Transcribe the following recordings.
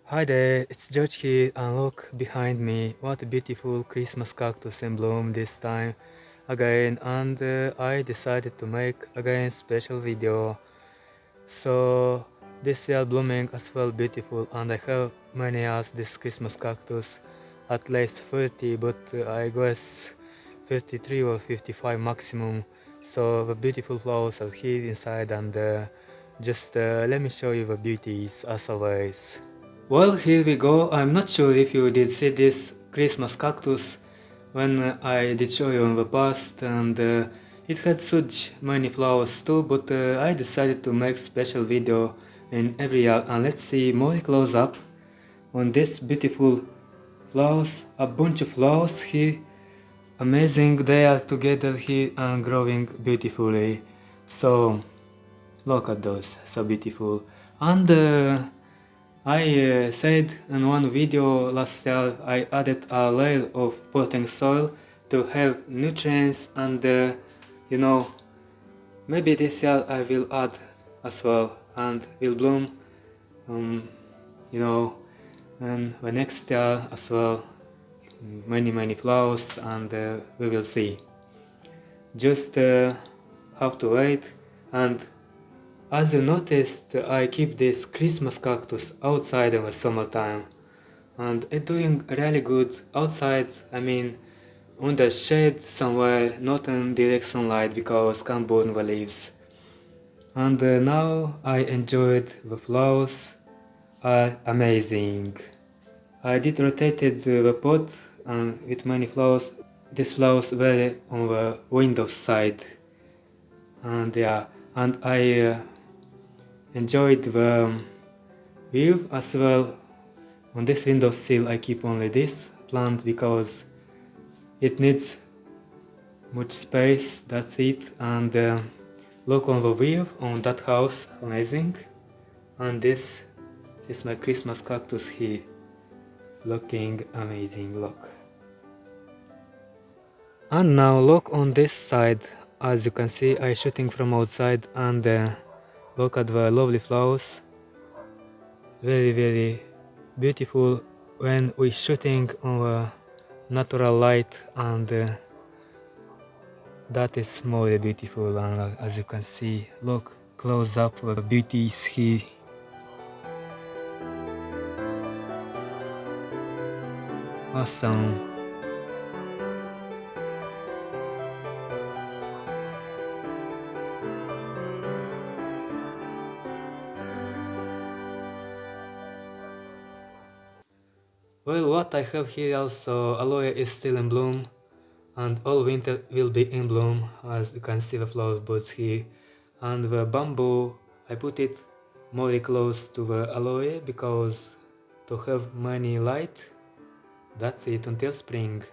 Hi there, it's George here, and look behind me, what a beautiful Christmas cactus in bloom this time again, and I decided to make again special video. So this year blooming as well beautiful, and I have many as this Christmas cactus, at least 30, but I guess 53 or 55 maximum. So the beautiful flowers are here inside, and just let me show you the beauties as always. Well, here we go. I'm not sure if you did see this Christmas cactus when I did show you in the past, and it had such many flowers too, but I decided to make special video in every year, and let's see more close up on this beautiful flowers, a bunch of flowers here, amazing, they are together here and growing beautifully. So look at those, so beautiful. And I said in one video last year I added a layer of potting soil to have nutrients, and you know, maybe this year I will add as well and will bloom you know, and the next year as well many flowers, and we will see. Just have to wait. And as you noticed, I keep this Christmas cactus outside in the summertime, and it's doing really good outside. I mean, on the shade somewhere, not in direct sunlight because can't burn the leaves. And now I enjoyed the flowers, are amazing. I did rotated the pot and with many flowers. These flowers were on the window side, and yeah, and I enjoyed the view as well. On this windowsill I keep only this plant because it needs much space, that's it. And look on the view on that house, amazing. And this is my Christmas cactus here, looking amazing, look. And now look on this side, as you can see I shooting from outside, and look at the lovely flowers, very beautiful when we shooting on the natural light, and that is more beautiful. And as you can see, look close up, the beauty is here. Awesome. Well, what I have here also, aloe is still in bloom, and all winter will be in bloom, as you can see the flower buds here. And the bamboo, I put it more close to the aloe because to have many light. That's it until spring.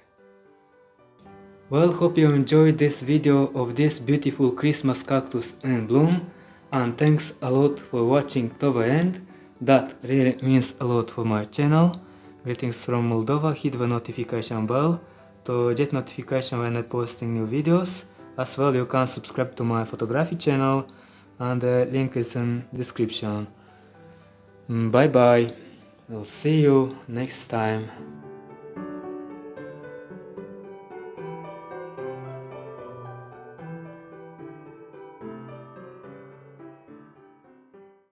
Well, hope you enjoyed this video of this beautiful Christmas cactus in bloom, and thanks a lot for watching to the end. That really means a lot for my channel. Greetings from Moldova. Hit the notification bell to get notification when I posting new videos. As well, you can subscribe to my photography channel, and the link is in description. Bye bye. We'll see you next time.